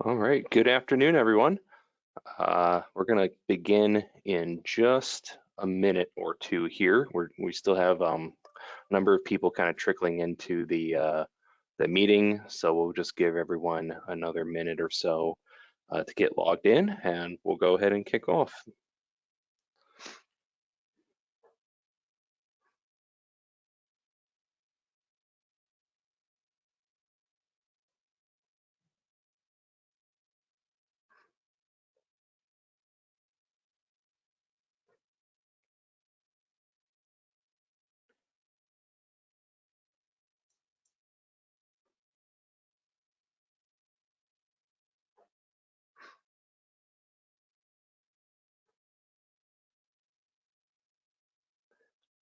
All right, good afternoon, everyone. We're going to begin in just a minute or two here. We still have a number of people kind of trickling into the meeting, so we'll just give everyone another minute or so to get logged in, and we'll go ahead and kick off.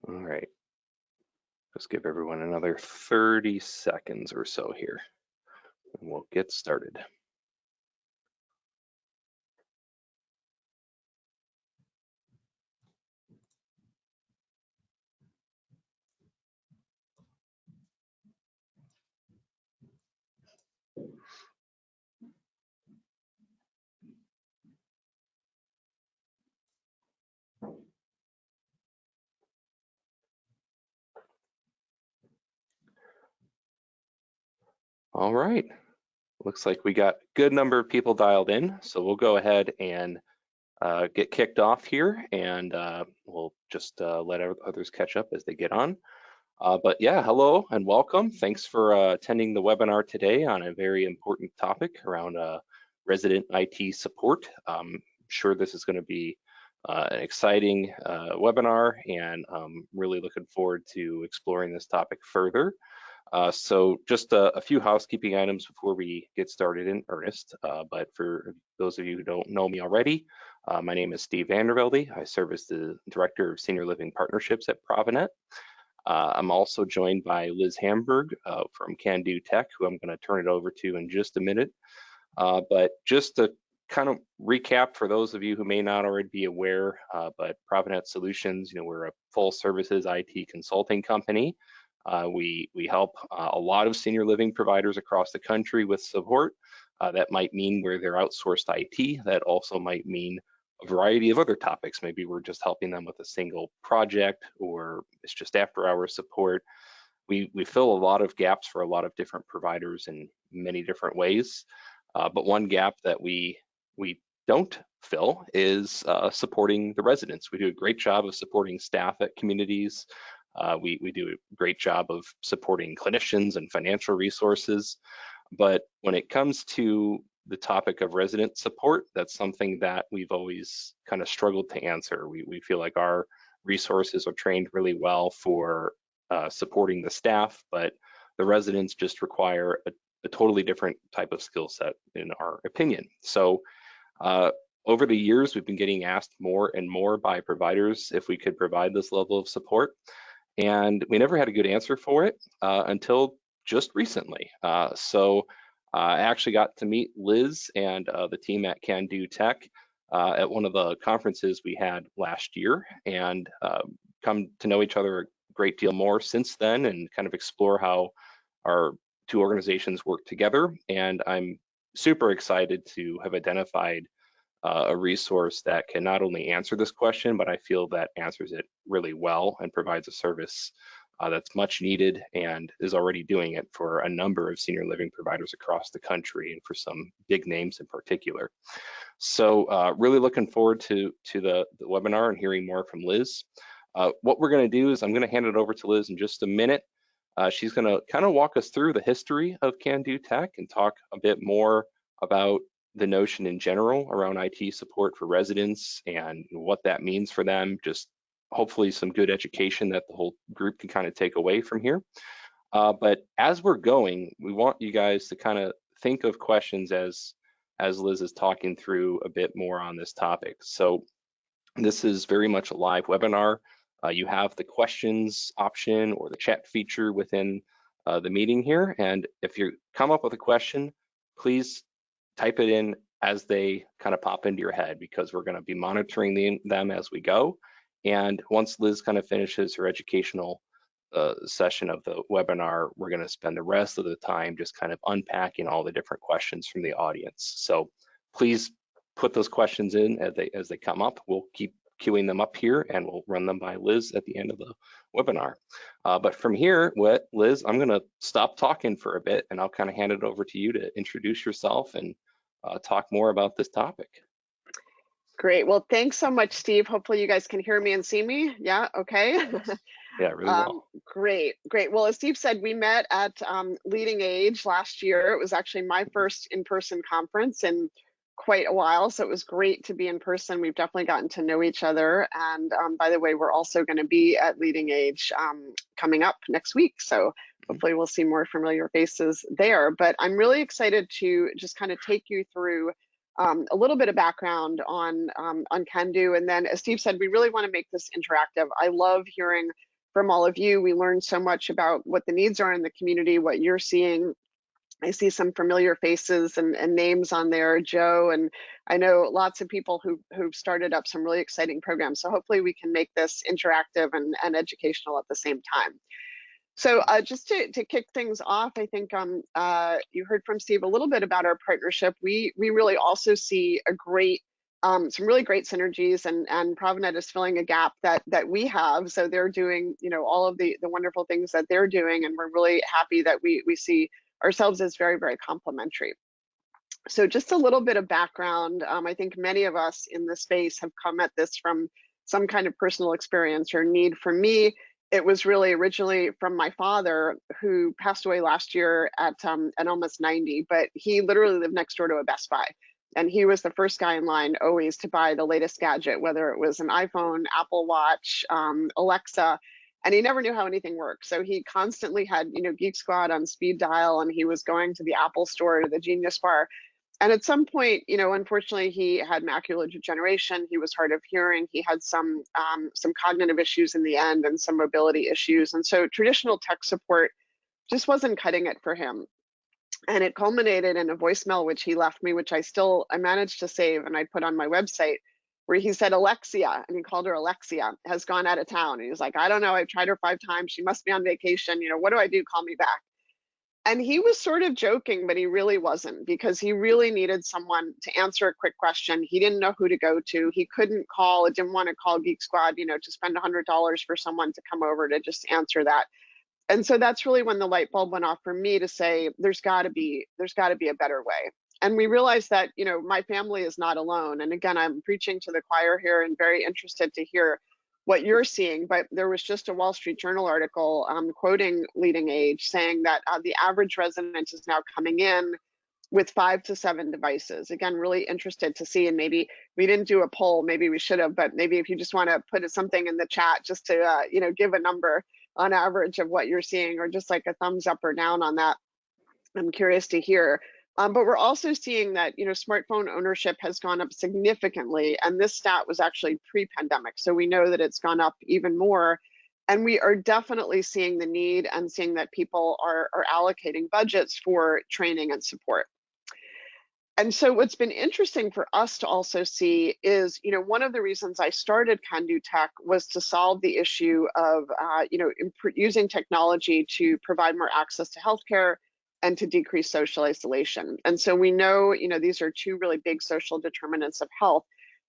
All right, just give everyone another 30 seconds or so here, and we'll get started. All right, looks like we got a good number of people dialed in, so we'll go ahead and get kicked off here, and we'll just let others catch up as they get on. But yeah, hello and welcome. Thanks for attending the webinar today on a very important topic around resident IT support. I'm sure this is going to be an exciting webinar, and I'm really looking forward to exploring this topic further. So just a few housekeeping items before we get started in earnest. But for those of you who don't know me already, my name is Steve VanderVelde. I serve as the Director of Senior Living Partnerships at ProviNET. I'm also joined by Liz Hamburg from Candoo Tech, who I'm going to turn it over to in just a minute. But just to kind of recap for those of you who may not already be aware, but ProviNET Solutions, we're a full services IT consulting company. We help a lot of senior living providers across the country with support. That might mean where they're outsourced IT. That also might mean a variety of other topics. Maybe we're just helping them with a single project, or it's just after hours support. We fill a lot of gaps for a lot of different providers in many different ways. But one gap that we don't fill is supporting the residents. We do a great job of supporting staff at communities. We do a great job of supporting clinicians and financial resources. But when it comes to the topic of resident support, that's something that we've always kind of struggled to answer. We feel like our resources are trained really well for supporting the staff, but the residents just require a totally different type of skill set, in our opinion. So over the years, we've been getting asked more and more by providers if we could provide this level of support. And we never had a good answer for it until just recently. So I actually got to meet Liz and the team at Candoo Tech at one of the conferences we had last year, and come to know each other a great deal more since then, and kind of explore how our two organizations work together. And I'm super excited to have identified a resource that can not only answer this question, but I feel that answers it really well and provides a service that's much needed and is already doing it for a number of senior living providers across the country, and for some big names in particular. So really looking forward to the webinar and hearing more from Liz. What we're going to do is I'm going to hand it over to Liz in just a minute. She's going to kind of walk us through the history of Candoo Tech and talk a bit more about the notion in general around IT support for residents and what that means for them. Just hopefully some good education that the whole group can kind of take away from here. But as we're going, we want you guys to kind of think of questions as Liz is talking through a bit more on this topic. So this is very much a live webinar. You have the questions option or the chat feature within the meeting here. And if you come up with a question, please type it in as they kind of pop into your head, because we're going to be monitoring them as we go. And once Liz kind of finishes her educational session of the webinar, we're going to spend the rest of the time just kind of unpacking all the different questions from the audience. So please put those questions in as they come up. We'll keep queuing them up here and we'll run them by Liz at the end of the webinar. But from here, Liz, I'm going to stop talking for a bit and I'll kind of hand it over to you to introduce yourself and talk more about this topic. Great. Well, thanks so much, Steve. Hopefully you guys can hear me and see me. Yeah, okay. Yeah, really well. Great. Well, as Steve said, we met at Leading Age last year. It was actually my first in-person conference in quite a while, so it was great to be in person. We've definitely gotten to know each other. And by the way, we're also going to be at Leading Age coming up next week, so hopefully we'll see more familiar faces there. But I'm really excited to just kind of take you through a little bit of background on Candoo. And then, as Steve said, we really want to make this interactive. I love hearing from all of you. We learned so much about what the needs are in the community, what you're seeing. I see some familiar faces and names on there, Joe, and I know lots of people who've started up some really exciting programs. So hopefully we can make this interactive and educational at the same time. So just to kick things off, I think you heard from Steve a little bit about our partnership. We really also see a great, some really great synergies, and ProviNET is filling a gap that we have. So they're doing, all of the wonderful things that they're doing, and we're really happy that we see ourselves as very, very complementary. So just a little bit of background. I think many of us in this space have come at this from some kind of personal experience or need. For me, it was really originally from my father, who passed away last year at almost 90, but he literally lived next door to a Best Buy. And he was the first guy in line always to buy the latest gadget, whether it was an iPhone, Apple Watch, Alexa, and he never knew how anything worked. So he constantly had, Geek Squad on speed dial, and he was going to the Apple store, to the Genius Bar. And at some point, unfortunately, he had macular degeneration. He was hard of hearing. He had some cognitive issues in the end and some mobility issues. And so traditional tech support just wasn't cutting it for him. And it culminated in a voicemail which he left me, which I managed to save and I put on my website, where he said, Alexia, and he called her Alexia, has gone out of town. And he was like, I don't know, I've tried her 5 times. She must be on vacation. What do I do? Call me back. And he was sort of joking, but he really wasn't, because he really needed someone to answer a quick question. He didn't know who to go to. He couldn't call, didn't want to call Geek Squad, to spend $100 for someone to come over to just answer that. And so that's really when the light bulb went off for me to say, there's got to be a better way. And we realized that, my family is not alone. And again, I'm preaching to the choir here and very interested to hear what you're seeing. But there was just a Wall Street Journal article quoting Leading Age, saying that the average resident is now coming in with 5 to 7 devices. Again, really interested to see, and maybe we didn't do a poll, maybe we should have, but maybe if you just want to put something in the chat just to, give a number on average of what you're seeing, or just like a thumbs up or down on that. I'm curious to hear. But we're also seeing that, smartphone ownership has gone up significantly. And this stat was actually pre-pandemic. So we know that it's gone up even more. And we are definitely seeing the need and seeing that people are allocating budgets for training and support. And so what's been interesting for us to also see is, one of the reasons I started Candoo Tech was to solve the issue of, using technology to provide more access to healthcare and to decrease social isolation. And so we know, these are 2 really big social determinants of health.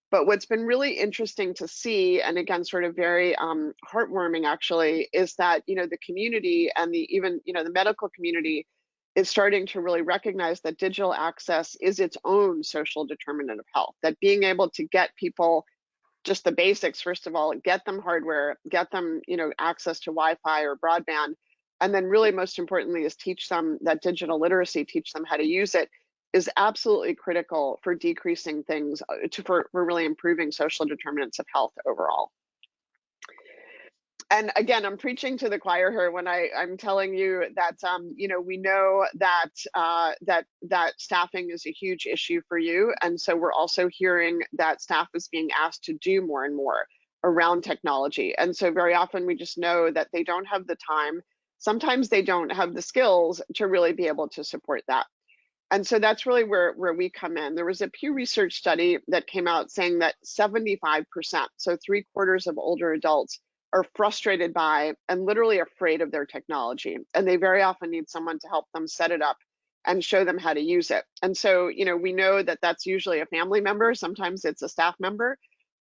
But what's been really interesting to see, and again, sort of very heartwarming actually, is that, the community and the medical community is starting to really recognize that digital access is its own social determinant of health, that being able to get people just the basics, first of all, get them hardware, get them, access to Wi-Fi or broadband, and then really most importantly is teach them that digital literacy, teach them how to use it, is absolutely critical for decreasing things, for really improving social determinants of health overall. And again, I'm preaching to the choir here when I'm telling you that, we know that that staffing is a huge issue for you. And so we're also hearing that staff is being asked to do more and more around technology. And so very often we just know that they don't have the time. Sometimes they don't have the skills to really be able to support that. And so that's really where we come in. There was a Pew Research study that came out saying that 75%, so 3/4 of older adults, are frustrated by and literally afraid of their technology. And they very often need someone to help them set it up and show them how to use it. And so, we know that that's usually a family member, sometimes it's a staff member.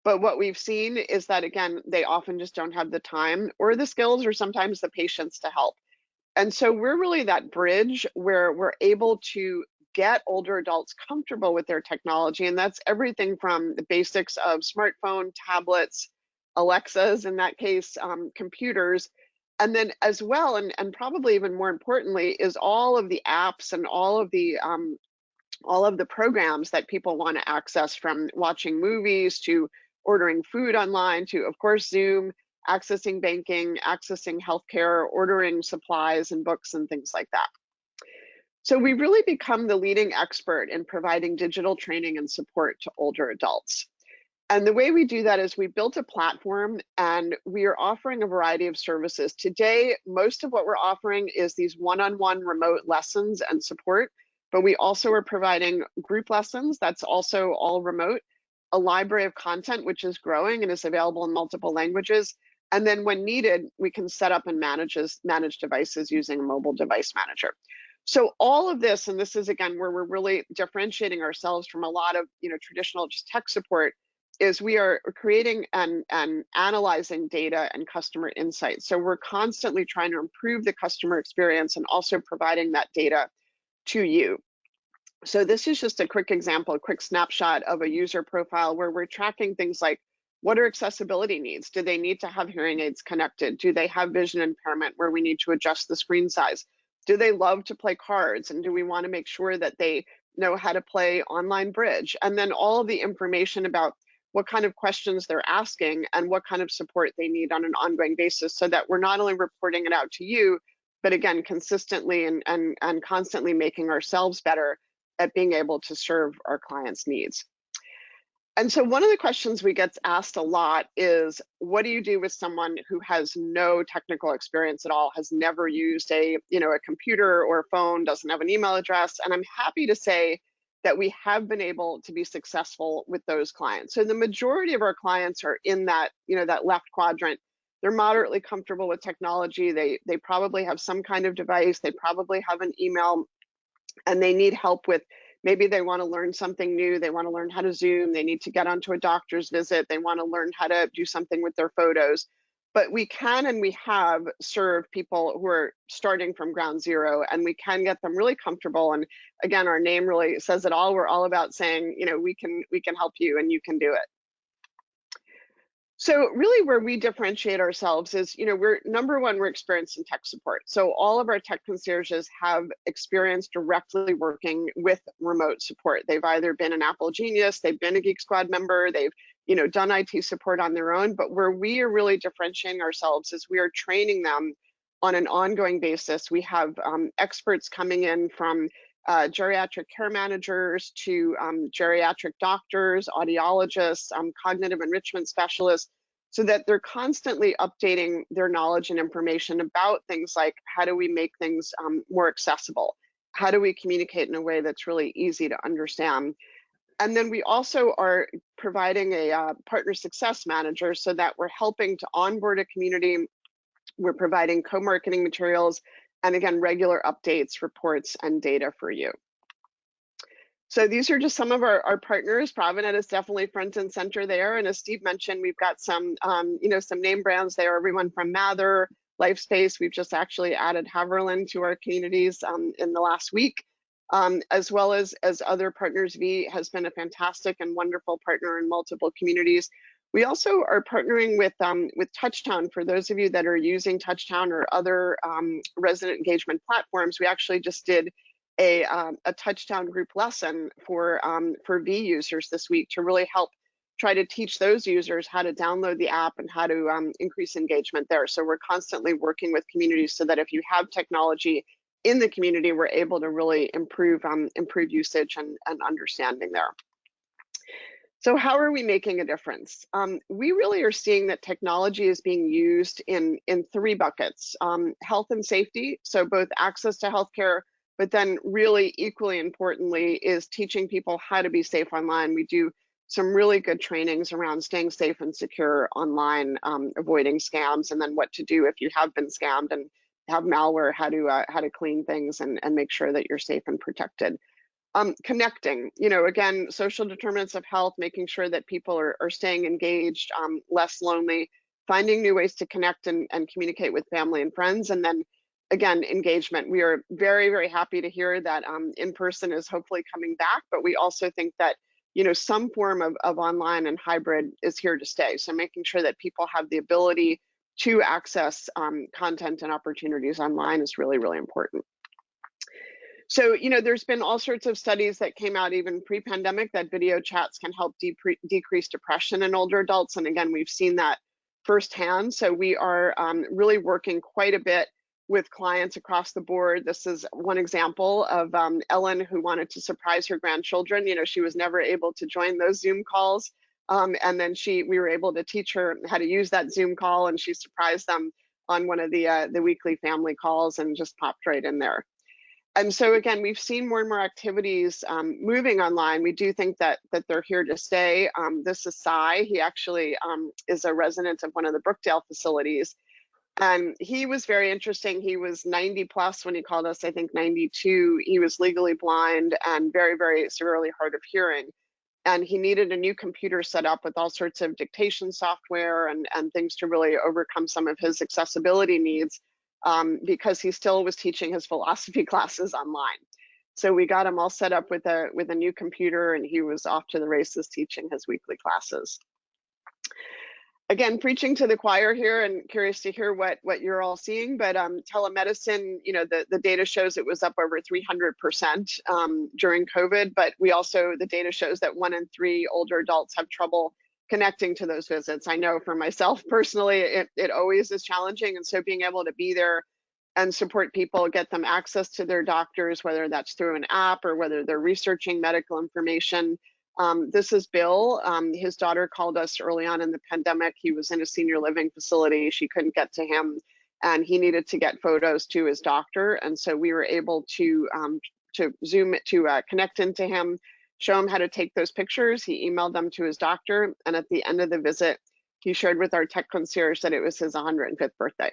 But what we've seen is that, again, they often just don't have the time or the skills or sometimes the patience to help. And so we're really that bridge where we're able to get older adults comfortable with their technology. And that's everything from the basics of smartphone, tablets, Alexas, in that case, computers. And then as well, and probably even more importantly, is all of the apps and all of the programs that people want to access, from watching movies to ordering food online to, of course, Zoom, accessing banking, accessing healthcare, ordering supplies and books and things like that. So we've really become the leading expert in providing digital training and support to older adults. And the way we do that is we built a platform and we are offering a variety of services. Today, most of what we're offering is these one-on-one remote lessons and support, but we also are providing group lessons that's also all remote, a library of content which is growing and is available in multiple languages. And then when needed, we can set up and manage devices using a mobile device manager. So all of this, and this is again where we're really differentiating ourselves from a lot of traditional just tech support, is we are creating and analyzing data and customer insights. So we're constantly trying to improve the customer experience and also providing that data to you. So this is just a quick example, a quick snapshot of a user profile where we're tracking things like, what are accessibility needs? Do they need to have hearing aids connected? Do they have vision impairment where we need to adjust the screen size? Do they love to play cards? And do we want to make sure that they know how to play online bridge? And then all of the information about what kind of questions they're asking and what kind of support they need on an ongoing basis, so that we're not only reporting it out to you, but again, consistently and constantly making ourselves better at being able to serve our clients' needs. And so one of the questions we get asked a lot is, what do you do with someone who has no technical experience at all, has never used a computer or a phone, doesn't have an email address? And I'm happy to say that we have been able to be successful with those clients. So the majority of our clients are in that, that left quadrant. They're moderately comfortable with technology. They probably have some kind of device. They probably have an email, and they need help with, maybe they want to learn something new. They want to learn how to Zoom. They need to get onto a doctor's visit. They want to learn how to do something with their photos. But we can and we have served people who are starting from ground zero, and we can get them really comfortable. And again, our name really says it all. We're all about saying, we can help you and you can do it. So really where we differentiate ourselves is, we're number one, we're experienced in tech support. So all of our tech concierges have experience directly working with remote support. They've either been an Apple Genius, they've been a Geek Squad member, they've done IT support on their own. But where we are really differentiating ourselves is we are training them on an ongoing basis. We have experts coming in from geriatric care managers to geriatric doctors, audiologists, cognitive enrichment specialists, so that they're constantly updating their knowledge and information about things like, how do we make things more accessible? How do we communicate in a way that's really easy to understand? And then we also are providing a partner success manager, so that we're helping to onboard a community. We're providing co-marketing materials, and again, regular updates, reports, and data for you. So these are just some of our partners. ProviNET is definitely front and center there. And as Steve mentioned, we've got some, some name brands there, everyone from Mather, LifeSpace. We've just actually added Haverland to our communities in the last week, as well as other partners. V has been a fantastic and wonderful partner in multiple communities. We also are partnering with Touchtown. For those of you that are using Touchtown or other resident engagement platforms, we actually just did a Touchtown group lesson for V users this week, to really help try to teach those users how to download the app and how to increase engagement there. So we're constantly working with communities so that if you have technology in the community, we're able to really improve usage and understanding there. So how are we making a difference? We really are seeing that technology is being used in three buckets: health and safety, so both access to healthcare, but then really equally importantly is teaching people how to be safe online. We do some really good trainings around staying safe and secure online, avoiding scams, and then what to do if you have been scammed and have malware, how to clean things and make sure that you're safe and protected. Connecting, again, social determinants of health, making sure that people are staying engaged, less lonely, finding new ways to connect and communicate with family and friends. And then again, engagement. We are very, very happy to hear that in-person is hopefully coming back, but we also think that some form of online and hybrid is here to stay. So making sure that people have the ability to access content and opportunities online is really, really important. So, there's been all sorts of studies that came out even pre-pandemic that video chats can help decrease depression in older adults. And again, we've seen that firsthand. So we are really working quite a bit with clients across the board. This is one example of Ellen, who wanted to surprise her grandchildren. She was never able to join those Zoom calls. And then we were able to teach her how to use that Zoom call, and she surprised them on one of the weekly family calls and just popped right in there. And so again, we've seen more and more activities moving online. We do think that they're here to stay. This is Cy. He actually is a resident of one of the Brookdale facilities. And he was very interesting. He was 90 plus when he called us, I think 92. He was legally blind and very, very severely hard of hearing. And he needed a new computer set up with all sorts of dictation software and things to really overcome some of his accessibility needs. Because he still was teaching his philosophy classes online. So we got him all set up with a new computer, and he was off to the races teaching his weekly classes. Again, preaching to the choir here, and curious to hear what you're all seeing, but telemedicine, the data shows it was up over 300% during COVID, but the data shows that 1 in 3 older adults have trouble connecting to those visits. I know for myself personally, it always is challenging. And so being able to be there and support people, get them access to their doctors, whether that's through an app or whether they're researching medical information. This is Bill. His daughter called us early on in the pandemic. He was in a senior living facility. She couldn't get to him, and he needed to get photos to his doctor. And so we were able to connect into him, show him how to take those pictures. He emailed them to his doctor, and at the end of the visit, he shared with our tech concierge that it was his 105th birthday.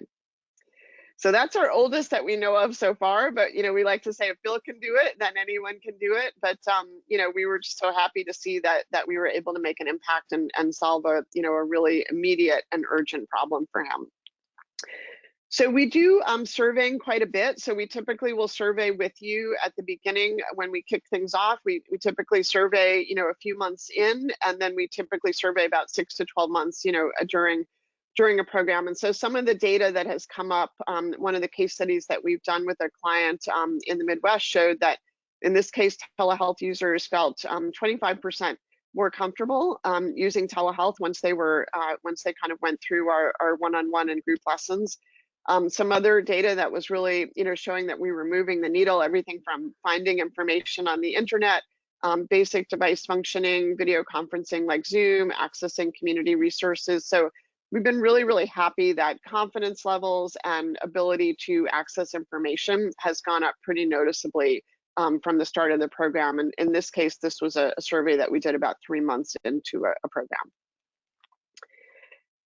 So that's our oldest that we know of so far, but we like to say if Bill can do it, then anyone can do it. But we were just so happy to see that we were able to make an impact and solve a really immediate and urgent problem for him. So we do surveying quite a bit. So we typically will survey with you at the beginning when we kick things off. We typically survey, a few months in, and then we typically survey about 6 to 12 months, during a program. And so some of the data that has come up, one of the case studies that we've done with a client in the Midwest showed that in this case, telehealth users felt 25% more comfortable using telehealth once they kind of went through our one-on-one and group lessons. Some other data that was really, showing that we were moving the needle, everything from finding information on the internet, basic device functioning, video conferencing like Zoom, accessing community resources. So we've been really, really happy that confidence levels and ability to access information has gone up pretty noticeably from the start of the program. And in this case, this was a survey that we did about 3 months into a program.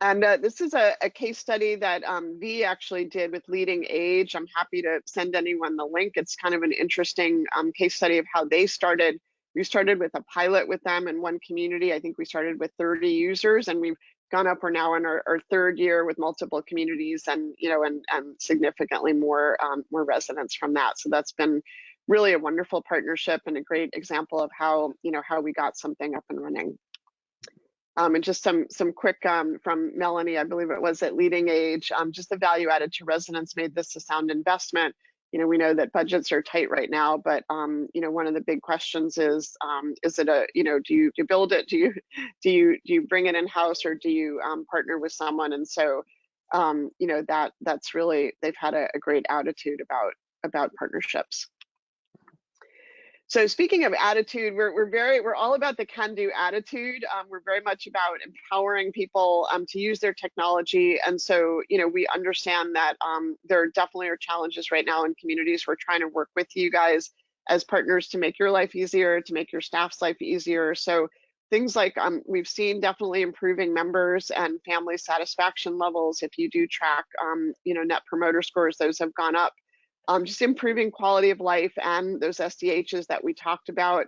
And this is a case study that V actually did with Leading Age. I'm happy to send anyone the link. It's kind of an interesting case study of how they started. We started with a pilot with them in one community. I think we started with 30 users, and we've gone up. We're now in our 3rd year with multiple communities, and and significantly more residents from that. So that's been really a wonderful partnership and a great example of how how we got something up and running. And just some quick from Melanie, I believe it was at Leading Age, just the value added to residents made this a sound investment. We know that budgets are tight right now, but one of the big questions is it a do you build it, do you bring it in house, or do you partner with someone? And so that's really, they've had a great attitude about partnerships. So speaking of attitude, we're all about the can-do attitude. We're very much about empowering people to use their technology. And so, we understand that there definitely are challenges right now in communities. We're trying to work with you guys as partners to make your life easier, to make your staff's life easier. So things like we've seen definitely improving members and family satisfaction levels. If you do track, net promoter scores, those have gone up. Just improving quality of life and those SDHs that we talked about,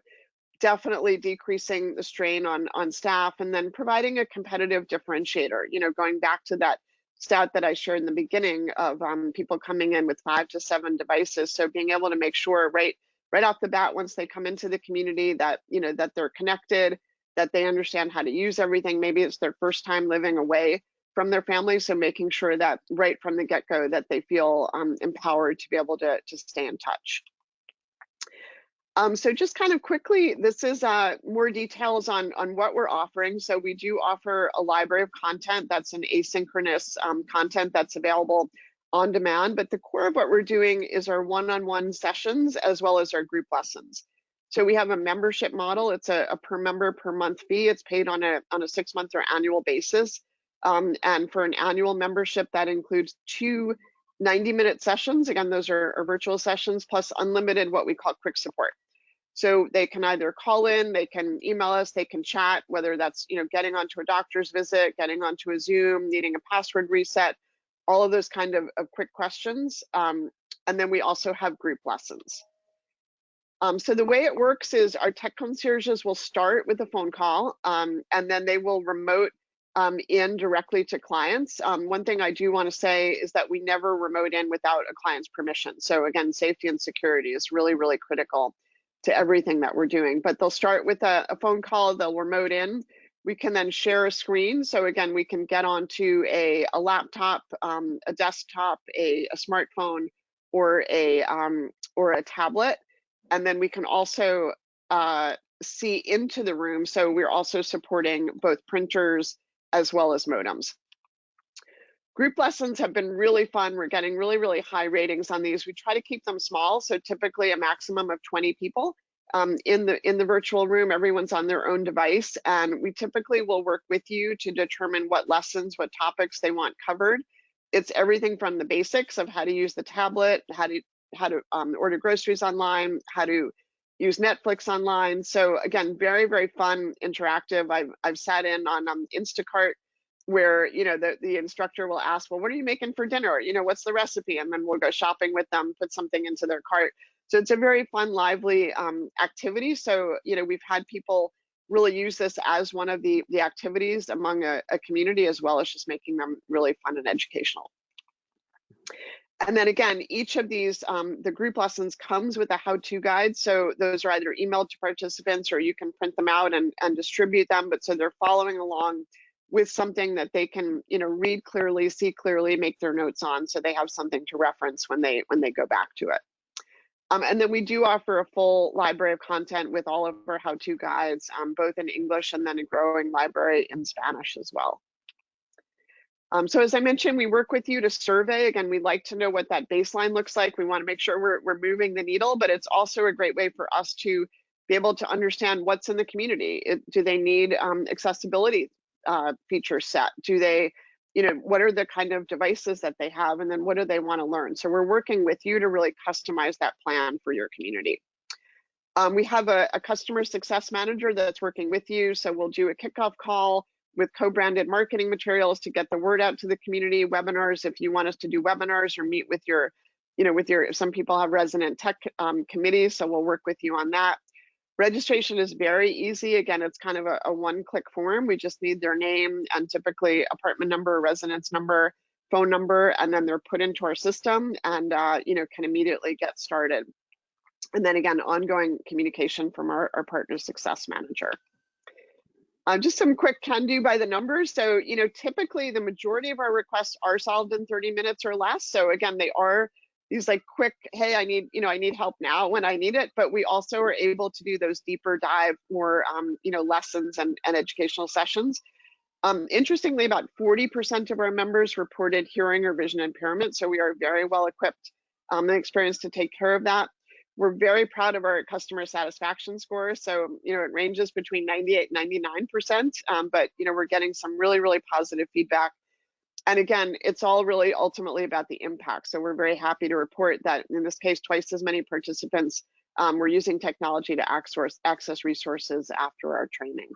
definitely decreasing the strain on staff, and then providing a competitive differentiator. Going back to that stat that I shared in the beginning of people coming in with 5 to 7 devices. So being able to make sure right off the bat, once they come into the community, that that they're connected, that they understand how to use everything. Maybe it's their first time living away from their family, so making sure that right from the get-go that they feel empowered to be able to stay in touch. So just kind of quickly, this is more details on what we're offering. So we do offer a library of content that's an asynchronous content that's available on demand, but the core of what we're doing is our one-on-one sessions as well as our group lessons. So we have a membership model. It's a per member per month fee. It's paid on a 6-month or annual basis. And for an annual membership, that includes 2 90-minute sessions. Again, those are virtual sessions, plus unlimited what we call quick support. So they can either call in, they can email us, they can chat, whether that's getting onto a doctor's visit, getting onto a Zoom, needing a password reset, all of those kind of quick questions. And then we also have group lessons. So the way it works is our tech concierges will start with a phone call, and then they will remote in directly to clients. One thing I do want to say is that we never remote in without a client's permission. So again, safety and security is really, really critical to everything that we're doing. But they'll start with a phone call, they'll remote in. We can then share a screen. So again, we can get onto a laptop, a desktop, a smartphone, or a tablet. And then we can also see into the room. So we're also supporting both printers as well as modems. Group lessons have been really fun. We're getting really, really high ratings on these. We try to keep them small, so typically a maximum of 20 people in the virtual room. Everyone's on their own device, and we typically will work with you to determine what lessons, what topics they want covered. It's everything from the basics of how to use the tablet, how to order groceries online, how to use Netflix online. So again, very, very fun, interactive. I've sat in on Instacart, where the instructor will ask, well, what are you making for dinner? What's the recipe? And then we'll go shopping with them, put something into their cart. So it's a very fun, lively activity. So we've had people really use this as one of the activities among a community, as well as just making them really fun and educational. And then again, each of these, the group lessons comes with a how-to guide. So those are either emailed to participants, or you can print them out and distribute them. But so they're following along with something that they can read clearly, see clearly, make their notes on, so they have something to reference when they go back to it. And then we do offer a full library of content with all of our how-to guides, both in English and then a growing library in Spanish as well. So as I mentioned, we work with you to survey. Again, we'd like to know what that baseline looks like. We want to make sure we're moving the needle, but it's also a great way for us to be able to understand what's in the community. Do they need accessibility feature set? Do they, what are the kind of devices that they have, and then what do they want to learn? So we're working with you to really customize that plan for your community. We have a customer success manager that's working with you. So we'll do a kickoff call with co-branded marketing materials to get the word out to the community, webinars if you want us to do webinars, or meet with your, some people have resident tech committees, so we'll work with you on that. Registration is very easy. Again, it's kind of a one-click form. We just need their name and typically apartment number, residence number, phone number, and then they're put into our system and can immediately get started. And then again, ongoing communication from our partner success manager. Just some quick can do by the numbers. So, typically the majority of our requests are solved in 30 minutes or less. So again, they are these like quick, hey, I need help now when I need it. But we also are able to do those deeper dive, more, lessons and educational sessions. Interestingly, about 40% of our members reported hearing or vision impairment. So we are very well equipped and experienced to take care of that. We're very proud of our customer satisfaction score. So, it ranges between 98 and 99%, but, we're getting some really, really positive feedback. And again, it's all really ultimately about the impact. So we're very happy to report that in this case, twice as many participants were using technology to access resources after our training.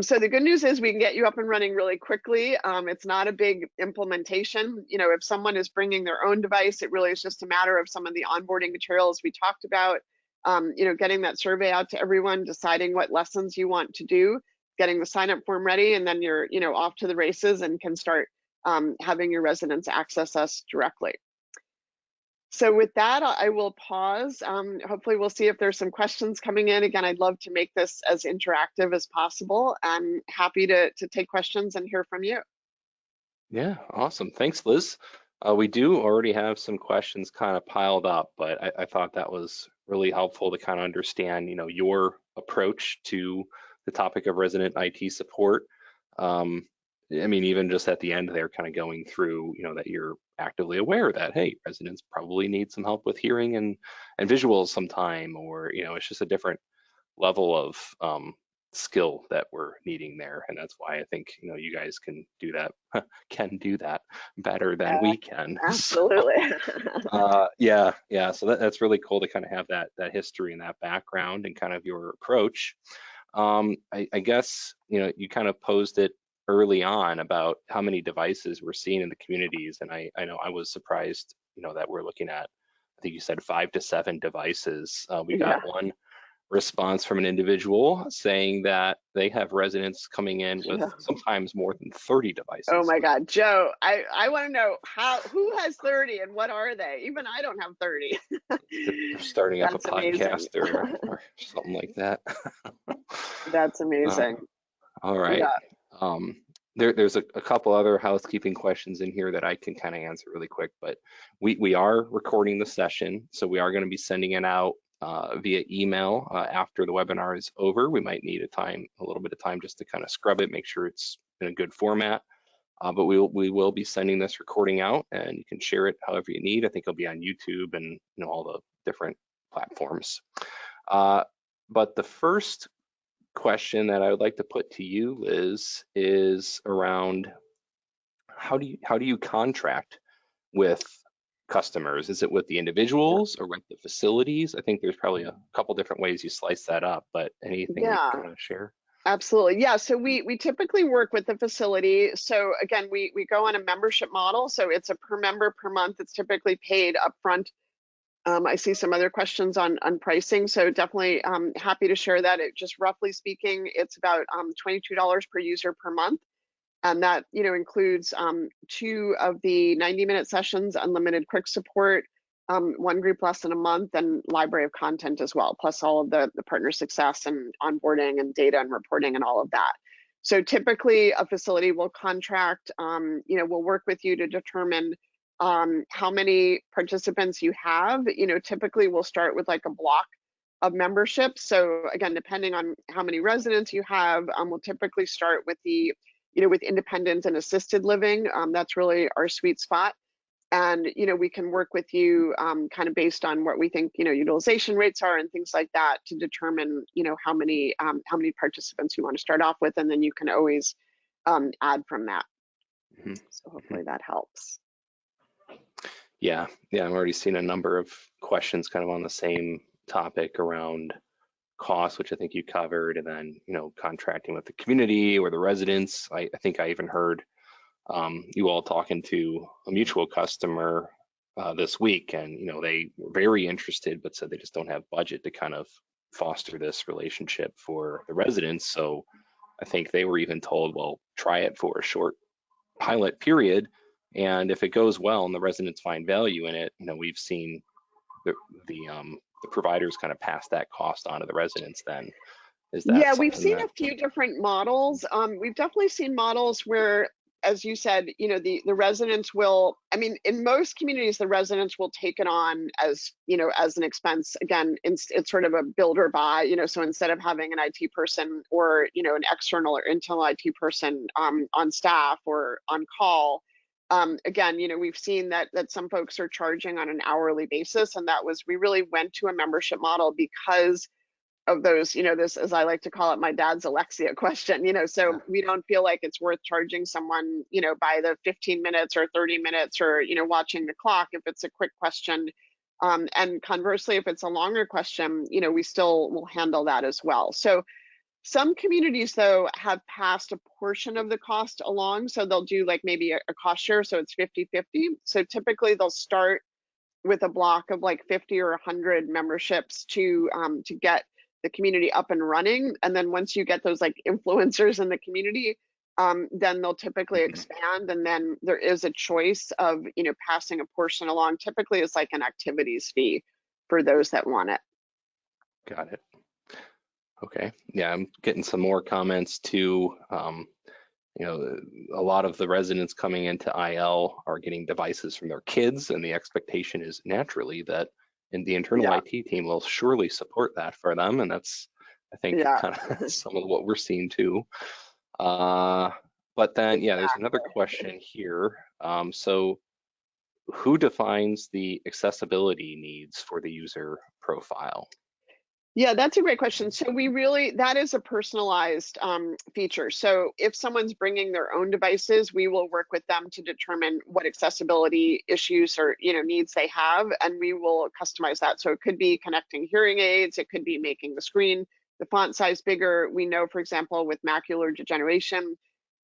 So the good news is we can get you up and running really quickly. It's not a big implementation. You know, if someone is bringing their own device, it really is just a matter of some of the onboarding materials we talked about. You know, getting that survey out to everyone, deciding what lessons you want to do, getting the sign up form ready, and then you're, you know, off to the races and can start having your residents access us directly. So with that, I will pause. Hopefully we'll see if there's some questions coming in. Again, I'd love to make this as interactive as possible. I'm happy to take questions and hear from you. Yeah, awesome. Thanks, Liz. We do already have some questions kind of piled up, but I thought that was really helpful to kind of understand, you know, your approach to the topic of resident IT support. I mean, even just at the end there, kind of going through, you know, that you're actively aware that, hey, residents probably need some help with hearing and visuals sometime, or, you know, it's just a different level of skill that we're needing there. And that's why I think, you know, you guys can do that better than we can. Absolutely. Yeah. So that's really cool to kind of have that history and that background and kind of your approach. I guess, you know, you kind of posed it early on about how many devices we're seeing in the communities. And I know I was surprised, you know, that we're looking at, I think you said 5 to 7 devices. We Yeah. got one response from an individual saying that they have residents coming in with sometimes more than 30 devices. Oh my God, Joe, I want to know who has 30 and what are they? Even I don't have 30. They're starting up a podcast or something like that. That's amazing. All right. Yeah. There's a couple other housekeeping questions in here that I can kind of answer really quick, but we are recording the session, so we are going to be sending it out via email after the webinar is over. We might need a little bit of time just to kind of scrub it, make sure it's in a good format. But we will be sending this recording out, and you can share it however you need. I think it'll be on YouTube and, you know, all the different platforms. But the first question that I would like to put to you, Liz, is around how do you contract with customers? Is it with the individuals or with the facilities? I think there's probably a couple different ways you slice that up, but anything you want to share? Absolutely. Yeah. So we typically work with the facility. So again, we go on a membership model. So it's a per member per month. It's typically paid upfront. I see some other questions on pricing. So definitely happy to share that. Just roughly speaking, it's about $22 per user per month. And that, you know, includes 2 of the 90-minute sessions, unlimited quick support, 1 group lesson a month, and library of content as well, plus all of the partner success and onboarding and data and reporting and all of that. So typically a facility will contract, you know, we'll work with you to determine how many participants you have. You know, typically we'll start with like a block of membership. So again, depending on how many residents you have, we'll typically start with the, you know, with independent and assisted living. That's really our sweet spot. And, you know, we can work with you kind of based on what we think, you know, utilization rates are and things like that to determine, you know, how many participants you want to start off with. And then you can always add from that. So hopefully that helps. Yeah, I'm already seeing a number of questions kind of on the same topic around cost, which I think you covered, and then, you know, contracting with the community or the residents. I think I even heard you all talking to a mutual customer this week, and, you know, they were very interested, but said they just don't have budget to kind of foster this relationship for the residents. So I think they were even told, well, try it for a short pilot period, and if it goes well and the residents find value in it, you know, we've seen the providers kind of pass that cost on to the residents then. Is that Yeah, we've seen that... a few different models. We've definitely seen models where, as you said, you know, the residents will, I mean, in most communities, the residents will take it on as, you know, as an expense. Again, it's sort of a build or buy, you know, so instead of having an IT person or, you know, an external or internal IT person on staff or on call, again, you know, we've seen that some folks are charging on an hourly basis. And that was, we really went to a membership model because of those, you know, this, as I like to call it, my dad's Alexia question, you know, so we don't feel like it's worth charging someone, you know, by the 15 minutes or 30 minutes or, you know, watching the clock if it's a quick question. And conversely, if it's a longer question, you know, we still will handle that as well. So Some communities, though, have passed a portion of the cost along, so they'll do like maybe a cost share, so it's 50-50. So typically they'll start with a block of like 50 or 100 memberships to get the community up and running. And then once you get those like influencers in the community, then they'll typically Mhm. expand. And then there is a choice of, passing a portion along. Typically it's like an activities fee for those that want it. Got it. Okay. Yeah, I'm getting some more comments too. You know, a lot of the residents coming into IL are getting devices from their kids, and the expectation is naturally that and the internal Yeah, IT team will surely support that for them, and that's, I think, yeah, kind of some of what we're seeing too. Uh, but then, yeah, there's another exactly. question here. So who defines the accessibility needs for the user profile? Yeah, that's a great question. So that is a personalized feature. So if someone's bringing their own devices, we will work with them to determine what accessibility issues or needs they have, and we will customize that. So it could be connecting hearing aids, it could be making the screen, the font size bigger. We know, for example, with macular degeneration,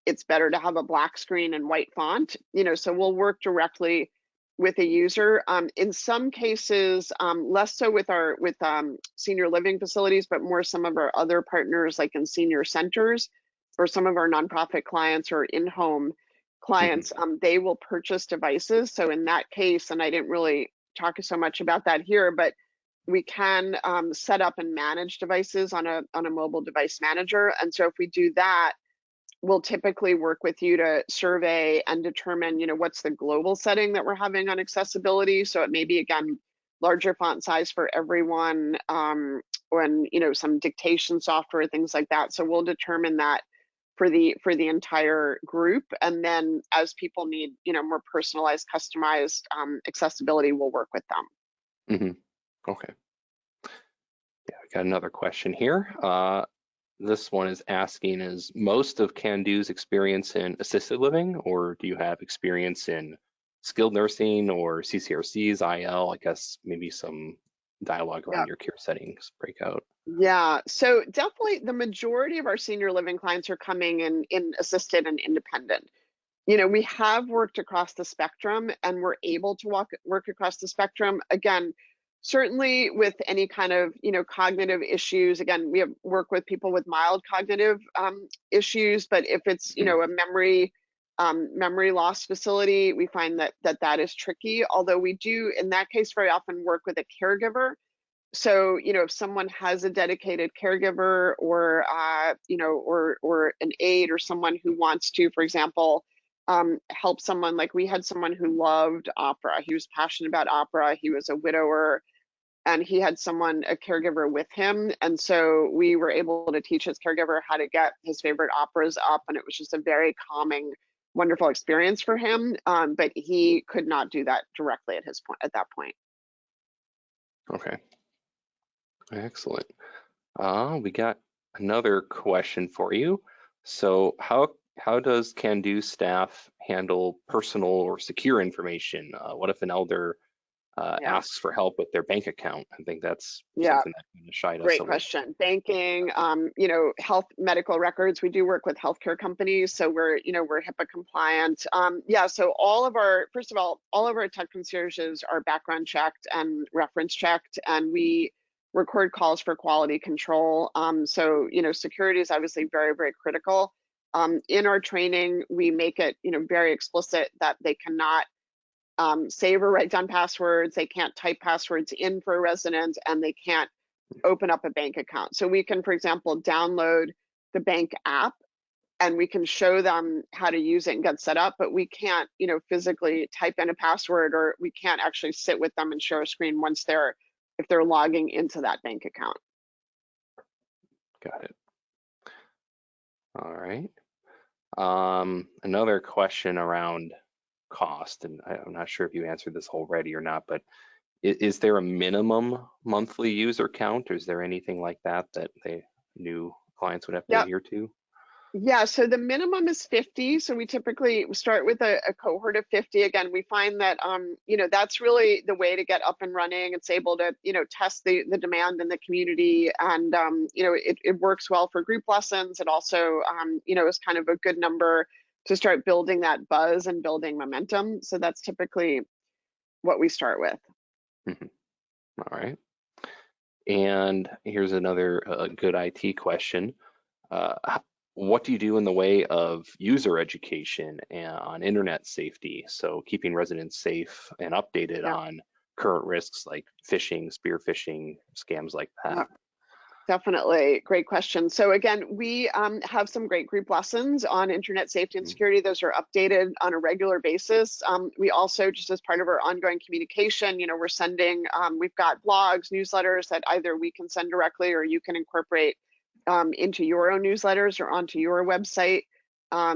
it's better to have a black screen and white font. So we'll work directly with a user. In some cases, less so with our senior living facilities, but more some of our other partners, like in senior centers, or some of our nonprofit clients or in-home Hmm. clients. They will purchase devices. So in that case, and I didn't really talk so much about that here, but we can set up and manage devices on a mobile device manager. And so if we do that, we'll typically work with you to survey and determine, what's the global setting that we're having on accessibility. So it may be, again, larger font size for everyone, and some dictation software, things like that. So we'll determine that for the entire group, and then as people need, more personalized, customized accessibility, we'll work with them. Hmm. Okay. Yeah, I got another question here. This one is asking, is most of Candoo's experience in assisted living, or do you have experience in skilled nursing or CCRCs, IL? I guess maybe some dialogue Yeah. around your care settings breakout. Yeah, so definitely the majority of our senior living clients are coming in assisted and independent. We have worked across the spectrum, and we're able to work across the spectrum. Again, certainly with any kind of, cognitive issues, again, we have work with people with mild cognitive issues, but if it's, Mhm. a memory loss facility, we find that is tricky. Although we do, in that case, very often work with a caregiver. So, if someone has a dedicated caregiver, or or an aide, or someone who wants to, for example, help someone, like we had someone who loved opera. He was passionate about opera. He was a widower, and he had a caregiver with him. And so we were able to teach his caregiver how to get his favorite operas up. And it was just a very calming, wonderful experience for him. But he could not do that directly at that point. Okay, excellent. We got another question for you. So how does Candoo staff handle personal or secure information? What if an elder Yeah. asks for help with their bank account? I think that's Yeah. something that kind of shied us Great away. question. Banking, health medical records. We do work with healthcare companies, so we're HIPAA compliant. Yeah, so first of all of our tech concierges are background checked and reference checked, and we record calls for quality control. So security is obviously very, very critical. In our training, we make it very explicit that they cannot save or write down passwords. They can't type passwords in for a resident, and they can't open up a bank account. So we can, for example, download the bank app, and we can show them how to use it and get set up, but we can't, physically type in a password, or we can't actually sit with them and share a screen if they're logging into that bank account. Got it. All right. Another question around cost, and I'm not sure if you answered this already or not, but is there a minimum monthly user count, or is there anything like that that new clients would have to Yep. adhere to? Yeah, so the minimum is 50. So we typically start with a cohort of 50. Again, we find that that's really the way to get up and running. It's able to, test the demand in the community, and it works well for group lessons. It also is kind of a good number to start building that buzz and building momentum. So that's typically what we start with. Mhm. All right. And here's another good IT question. What do you do in the way of user education and on internet safety? So keeping residents safe and updated Yeah. on current risks like phishing, spear phishing, scams like that. Yeah. Definitely. Great question. So again, we have some great group lessons on internet safety and Mhm. security. Those are updated on a regular basis. We also, just as part of our ongoing communication, we're sending, we've got blogs, newsletters that either we can send directly or you can incorporate into your own newsletters or onto your website.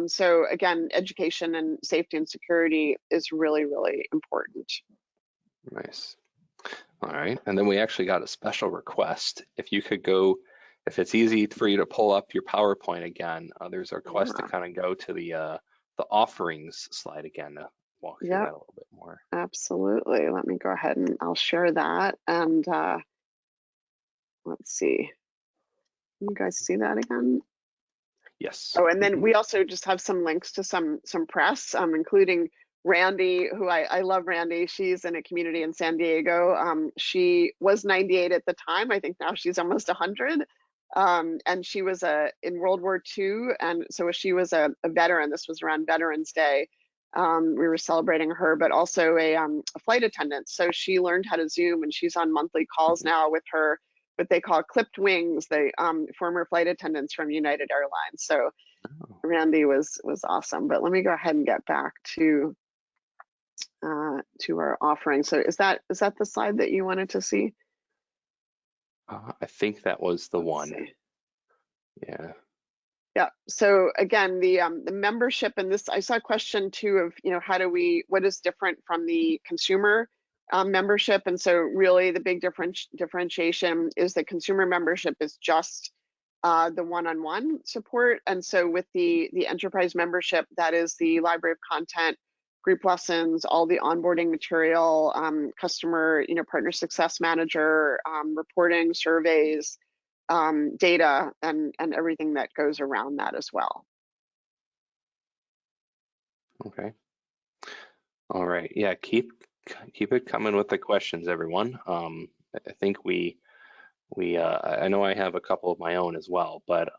So again, education and safety and security is really, really important. Nice. All right. And then we actually got a special request. If you could go, if it's easy for you to pull up your PowerPoint again, there's a request to Yeah. kind of go to the offerings slide again to walk through Yep. that a little bit more. Absolutely. Let me go ahead and I'll share that. And let's see. You guys see that again? Yes. Oh, and then Mhm. we also just have some links to some press, including Randy, who I love Randy. She's in a community in San Diego. She was 98 at the time. I think now she's almost 100. And she was in World War II, and so she was a veteran. This was around Veterans Day. We were celebrating her, but also a flight attendant. So she learned how to Zoom, and she's on monthly calls Mhm. now with her what they call clipped wings, the former flight attendants from United Airlines. So Oh. Randy was awesome. But let me go ahead and get back to our offering. So is that the slide that you wanted to see? I think that was the Let's one. see. Yeah. Yeah. So again, the membership, and this I saw a question too of what is different from the consumer membership, and so really the big differentiation is the consumer membership is just the one-on-one support, and so with the enterprise membership, that is the library of content, group lessons, all the onboarding material, customer partner success manager, reporting, surveys, data, and everything that goes around that as well. Okay. All right. Yeah. Keep it coming with the questions, everyone. I think I know I have a couple of my own as well, but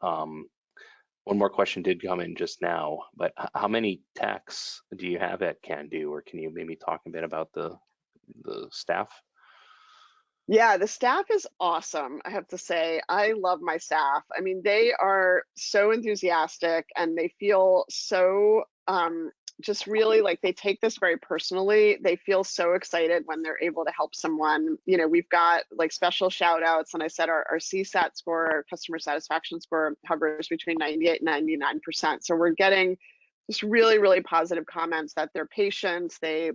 one more question did come in just now. But how many techs do you have at Candoo, or can you maybe talk a bit about the staff? Yeah, the staff is awesome. I have to say, I love my staff. I mean, they are so enthusiastic and they feel so just really like they take this very personally. They feel so excited when they're able to help someone. We've got like special shout outs, and I said our CSAT score, our customer satisfaction score, hovers between 98 and 99%. So we're getting just really, really positive comments that they're patient, they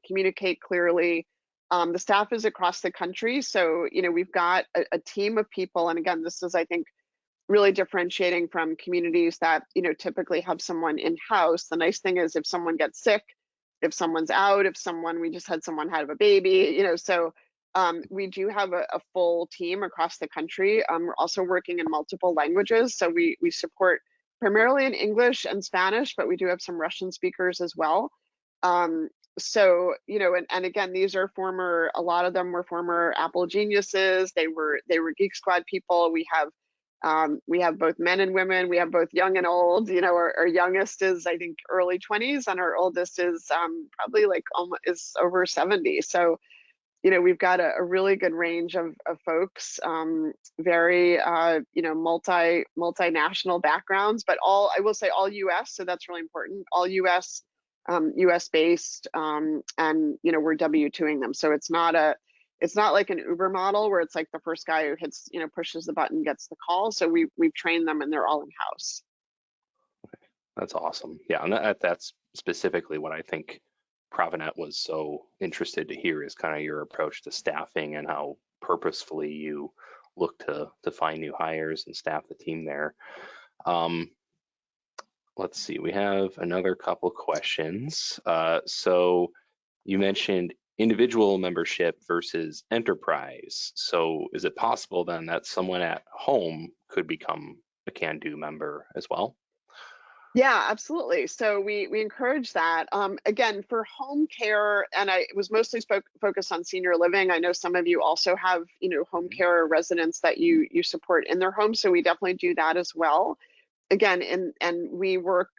communicate clearly. The staff is across the country, so we've got a team of people, and again, this is I think really differentiating from communities that typically have someone in house. The nice thing is if someone gets sick, if someone's out, if someone we just had someone have a baby, so we do have a full team across the country. We're also working in multiple languages, so we support primarily in English and Spanish, but we do have some Russian speakers as well. Um, so and again, these are a lot of them were former Apple geniuses. They were Geek Squad people. We have both men and women. We have both young and old. Our youngest is I think early 20s, and our oldest is probably like almost is over 70. So we've got a really good range of folks, very multinational backgrounds, but all I will say all U.S. So that's really important. All U.S. U.S. based, and we're W2ing them. So it's not like an Uber model where it's like the first guy who hits pushes the button gets the call. So we've trained them and they're all in house. That's awesome. Yeah, and that's specifically what I think ProviNET was so interested to hear is kind of your approach to staffing and how purposefully you look to find new hires and staff the team there. Um, let's see, we have another couple questions. So you mentioned individual membership versus enterprise. So is it possible then that someone at home could become a Candoo member as well? Yeah, absolutely. So we encourage that. Again, for home care, and I was mostly focused on senior living. I know some of you also have, home Mhm. care residents that you support in their home. So we definitely do that as well. Again, and we work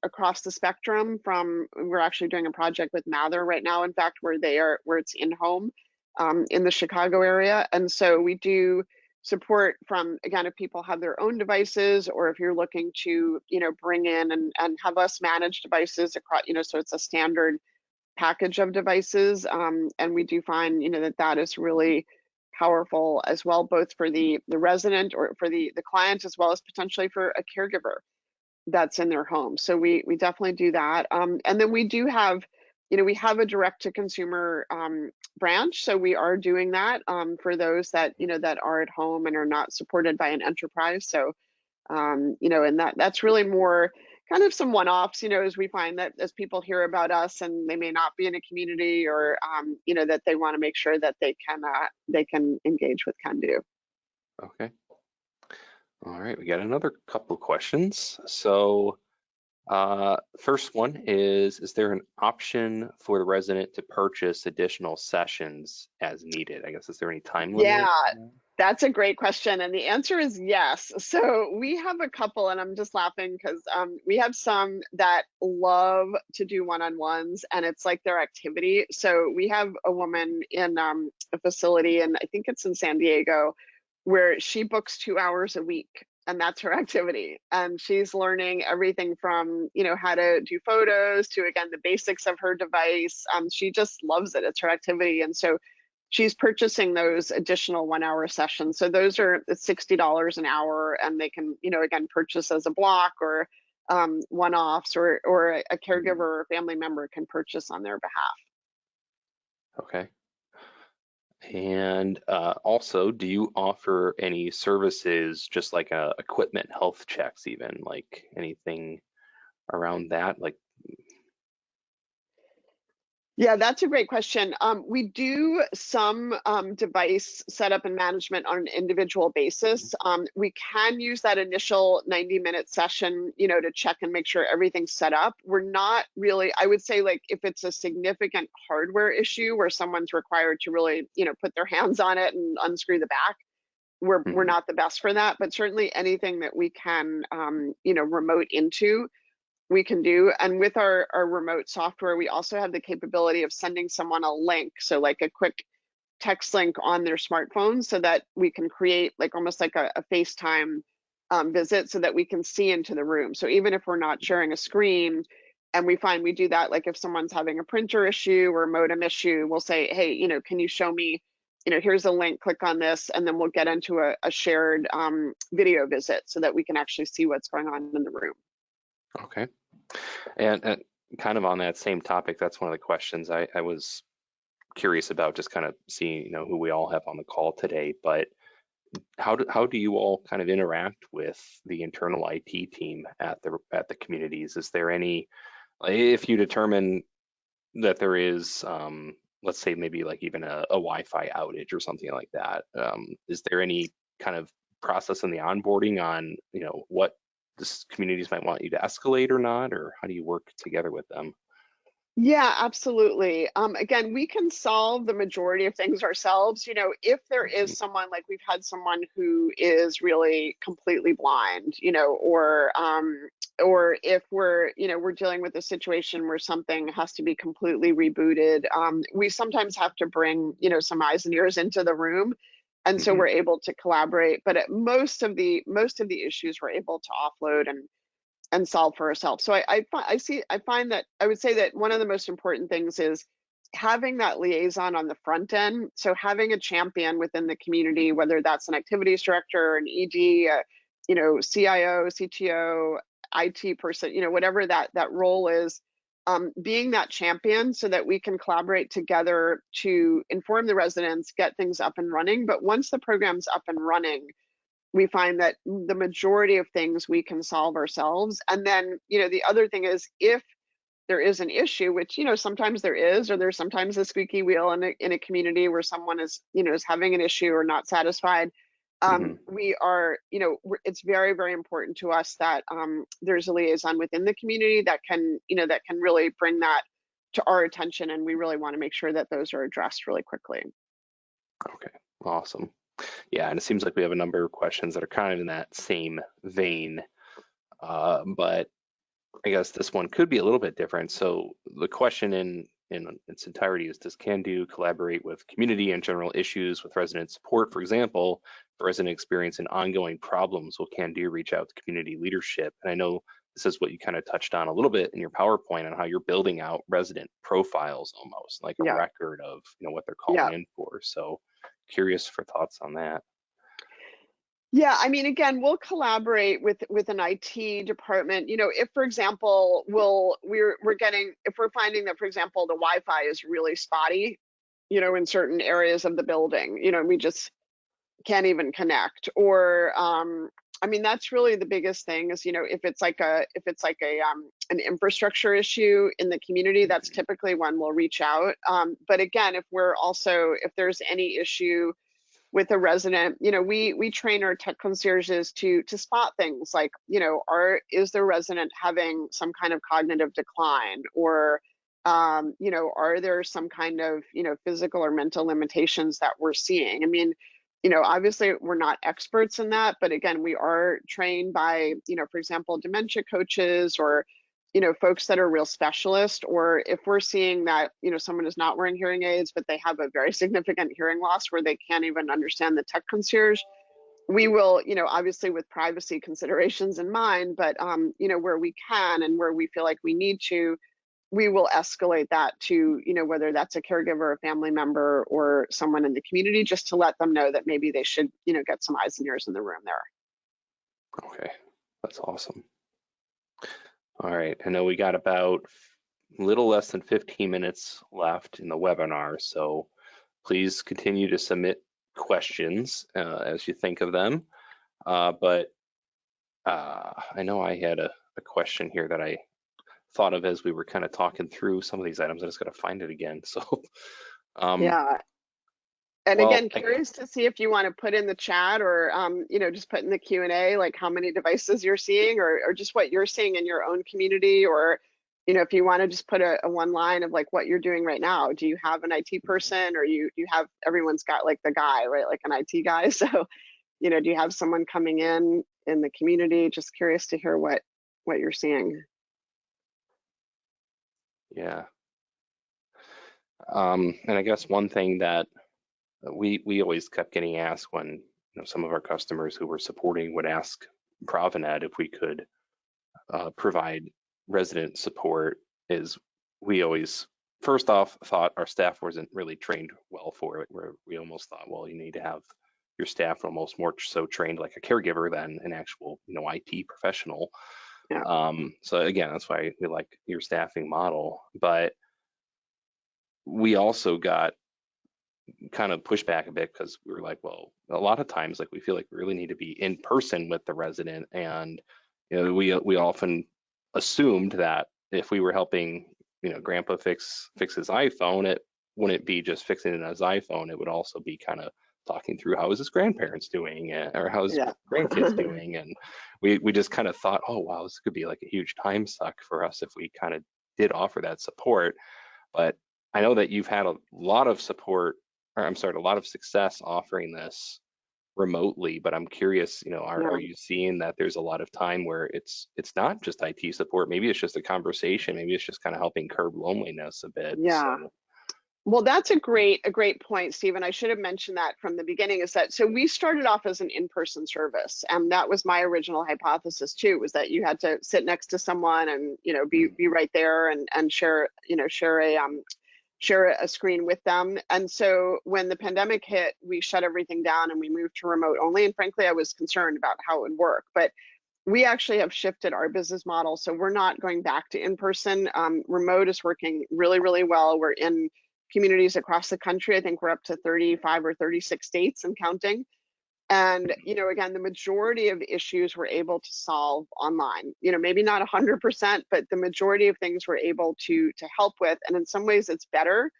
across the spectrum. We're actually doing a project with Mather right now, in fact, where it's in home in the Chicago area, and so we do support from, again, if people have their own devices, or if you're looking to bring in and have us manage devices across, so it's a standard package of devices, and we do find that is really powerful as well, both for the resident or for the client, as well as potentially for a caregiver that's in their home. So we definitely do that. And then we do have, we have a direct to consumer branch. So we are doing that for those that, that are at home and are not supported by an enterprise. So, and that's really more kind of some one-offs, as we find that as people hear about us and they may not be in a community, or, that they want to make sure that they can engage with Candoo. Okay. All right, we got another couple questions. So first one is there an option for the resident to purchase additional sessions as needed? I guess, is there any time limit? Yeah, that's a great question. And the answer is yes. So we have a couple, and I'm just laughing because we have some that love to do one-on-ones, and it's like their activity. So we have a woman in a facility, and I think it's in San Diego, where she books 2 hours a week. And that's her activity. And she's learning everything from, how to do photos to, again, the basics of her device. She just loves it. It's her activity. And so she's purchasing those additional 1 hour sessions. So those are $60 an hour, and they can, again, purchase as a block, or one-offs, or a caregiver Mhm. or family member can purchase on their behalf. Okay. And also, do you offer any services, just like equipment health checks, even like anything around that? Like, Yeah, that's a great question. We do some device setup and management on an individual basis. We can use that initial 90-minute session, to check and make sure everything's set up. We're not really, I would say, like if it's a significant hardware issue where someone's required to really, put their hands on it and unscrew the back, we're mhm. not the best for that. But certainly anything that we can, remote into, we can do. And with our remote software, we also have the capability of sending someone a link. So like a quick text link on their smartphone, so that we can create like almost like a FaceTime visit, so that we can see into the room. So even if we're not sharing a screen, and we find we do that, like if someone's having a printer issue or a modem issue, we'll say, hey, can you show me, here's a link, click on this, and then we'll get into a shared video visit, so that we can actually see what's going on in the room. Okay. And kind of on that same topic, that's one of the questions I was curious about, just kind of seeing, who we all have on the call today. But how do you all kind of interact with the internal IT team at the communities? Is there any, if you determine that there is, let's say maybe like even a Wi-Fi outage or something like that, is there any kind of process in the onboarding on, what the communities might want you to escalate or not, or how do you work together with them? Yeah, absolutely. Again, we can solve the majority of things ourselves. If there is Mhm. someone, like we've had someone who is really completely blind, or if we're dealing with a situation where something has to be completely rebooted, we sometimes have to bring, some eyes and ears into the room. And so Mhm. we're able to collaborate, but at most of the issues we're able to offload and solve for ourselves. So I find that I would say that one of the most important things is having that liaison on the front end. So having a champion within the community, whether that's an activities director, an ED, CIO, CTO, IT person, whatever that role is, being that champion, so that we can collaborate together to inform the residents, get things up and running. But once the program's up and running, we find that the majority of things we can solve ourselves. And then, the other thing is, if there is an issue, which, sometimes there is, or there's sometimes a squeaky wheel in a community where someone is having an issue or not satisfied. Hmm. We are, it's very, very important to us that there's a liaison within the community that can really bring that to our attention, and we really want to make sure that those are addressed really quickly. Okay, awesome. Yeah, and it seems like we have a number of questions that are kind of in that same vein, but I guess this one could be a little bit different. So the question in its entirety is, does Candoo collaborate with community and general issues with resident support? For example, if a resident experiencing ongoing problems, will Candoo reach out to community leadership? And I know this is what you kind of touched on a little bit in your PowerPoint on how you're building out resident profiles, almost like a Yeah, record of what they're calling yeah. in for. So curious for thoughts on that. Yeah, I mean, again, we'll collaborate with an IT department. If, for example, if we're finding that, for example, the Wi-Fi is really spotty, in certain areas of the building, we just can't even connect. Or, I mean, that's really the biggest thing is, if it's like a an infrastructure issue in the community, that's Mhm. typically when we'll reach out. But again, if there's any issue with a resident, we train our tech concierges to spot things like, is the resident having some kind of cognitive decline, or are there some kind of physical or mental limitations that we're seeing? I mean, obviously we're not experts in that, but again, we are trained by, for example, dementia coaches, or folks that are real specialists. Or if we're seeing that someone is not wearing hearing aids but they have a very significant hearing loss where they can't even understand the tech concierge, we will, obviously with privacy considerations in mind, but where we can and where we feel like we need to, we will escalate that to, whether that's a caregiver, a family member, or someone in the community, just to let them know that maybe they should get some eyes and ears in the room there. Okay, that's awesome. All right, I know we got about a little less than 15 minutes left in the webinar, so please continue to submit questions as you think of them. But I know I had a question here that I thought of as we were kind of talking through some of these items. I just got to find it again. So, um, Yeah. And well, again, curious to see if you want to put in the chat, or just put in the Q&A, like how many devices you're seeing, or just what you're seeing in your own community, or if you want to just put a one line of like what you're doing right now. Do you have an IT person, or you have, everyone's got like the guy, right? Like an IT guy. So, do you have someone coming in the community? Just curious to hear what you're seeing. yeah. And I guess one thing that we always kept getting asked when some of our customers who were supporting would ask ProviNET if we could provide resident support is we always first off thought our staff wasn't really trained well for it, where we almost thought, well, you need to have your staff almost more so trained like a caregiver than an actual IT professional. Yeah. So again, that's why we like your staffing model. But we also got kind of pushed back a bit because we were like, well, a lot of times like we feel like we really need to be in person with the resident, and we often assumed that if we were helping grandpa fix his iPhone, it wouldn't be just fixing his iPhone, it would also be kind of talking through how is his grandparents doing, or how his Yeah. grandkids doing. And we just kind of thought, oh wow, this could be like a huge time suck for us if we kind of did offer that support. But I know that you've had a lot of support, or I'm sorry, a lot of success offering this remotely, but I'm curious, are Yeah. you seeing that there's a lot of time where it's not just IT support, maybe it's just a conversation, maybe it's just kind of helping curb loneliness a bit. Yeah. So, Well, that's a great point, Stephen. I should have mentioned that from the beginning. Is that so? We started off as an in-person service, and that was my original hypothesis too. Was that you had to sit next to someone and be right there and share share a screen with them. And so when the pandemic hit, we shut everything down and we moved to remote only. And frankly, I was concerned about how it would work, but we actually have shifted our business model. So we're not going back to in-person. Remote is working really, really well. We're in communities across the country. I think we're up to 35 or 36 states and counting. And, again, the majority of issues we're able to solve online, maybe not 100%, but the majority of things we're able to help with. And in some ways it's better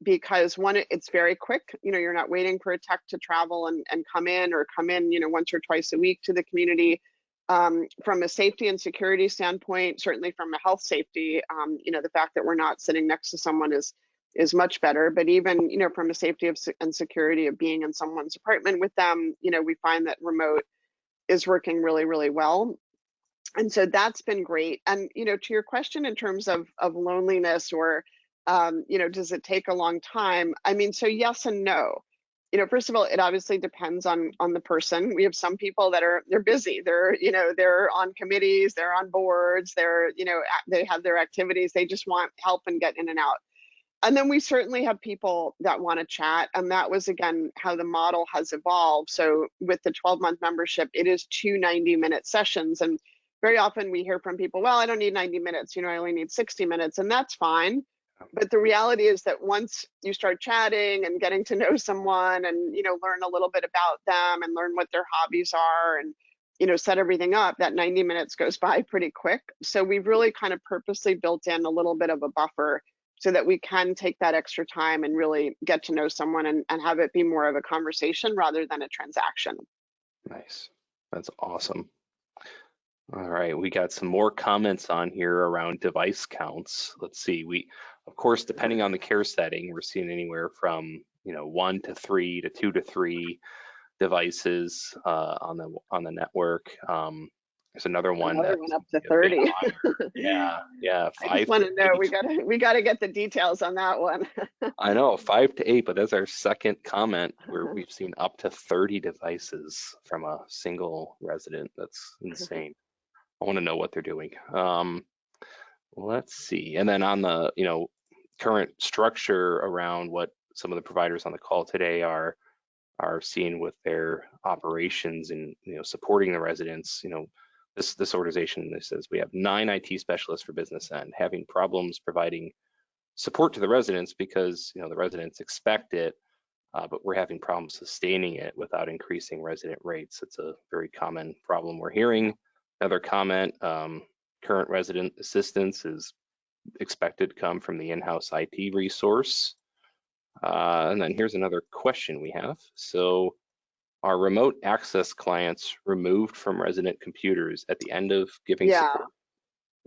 because one, it's very quick. You're not waiting for a tech to travel and come in once or twice a week to the community. From a safety and security standpoint, certainly from a health safety, the fact that we're not sitting next to someone is much better. But even, from a safety and security of being in someone's apartment with them, we find that remote is working really, really well. And so that's been great. And, to your question in terms of loneliness or, does it take a long time? I mean, so yes and no. First of all, it obviously depends on the person. We have some people that they're busy. They're on committees, they're on boards, they have their activities. They just want help and get in and out. And then we certainly have people that want to chat. And that was, again, how the model has evolved. So with the 12-month membership, it is 2 90-minute sessions. And very often we hear from people, well, I don't need 90 minutes, I only need 60 minutes, and that's fine. But the reality is that once you start chatting and getting to know someone and, learn a little bit about them and learn what their hobbies are and, set everything up, that 90 minutes goes by pretty quick. So we've really kind of purposely built in a little bit of a buffer so that we can take that extra time and really get to know someone and have it be more of a conversation rather than a transaction. Nice. That's awesome. All right, we got some more comments on here around device counts. Let's see, of course, depending on the care setting, we're seeing anywhere from 1 to 3 to 2 to 3 devices on the network. There's another one up to 30. Yeah. I just want to know, we gotta get the details on that one. I know, 5 to 8, but that's our second comment where we've seen up to 30 devices from a single resident. That's insane. I want to know what they're doing. Let's see. And then on the current structure around what some of the providers on the call today are seeing with their operations and supporting the residents. This organization, this says we have 9 IT specialists for business end, having problems providing support to the residents because the residents expect it, but we're having problems sustaining it without increasing resident rates. It's a very common problem we're hearing. Another comment, current resident assistance is expected to come from the in-house IT resource. And then here's another question we have. So are remote access clients removed from resident computers at the end of giving support?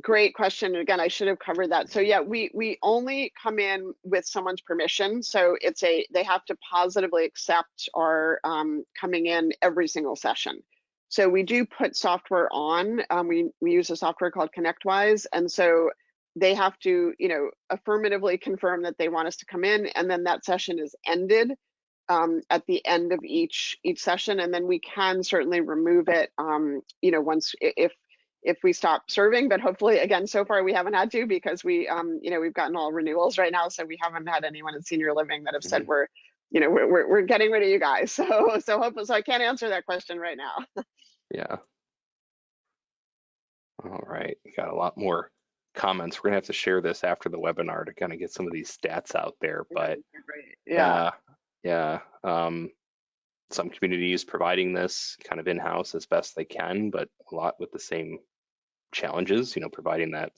Great question. Again, I should have covered that. So yeah, we only come in with someone's permission. So they have to positively accept our coming in every single session. So we do put software on. We use a software called ConnectWise, and so they have to, affirmatively confirm that they want us to come in, and then that session is ended at the end of each session, and then we can certainly remove it, once if we stop serving. But hopefully, again, so far we haven't had to because we've gotten all renewals right now, so we haven't had anyone in senior living that have said we're getting rid of you guys. So hopefully, so I can't answer that question right now. Yeah. All right, we got a lot more comments. We're gonna have to share this after the webinar to kind of get some of these stats out there. But yeah. Some communities providing this kind of in-house as best they can, but a lot with the same challenges. Providing that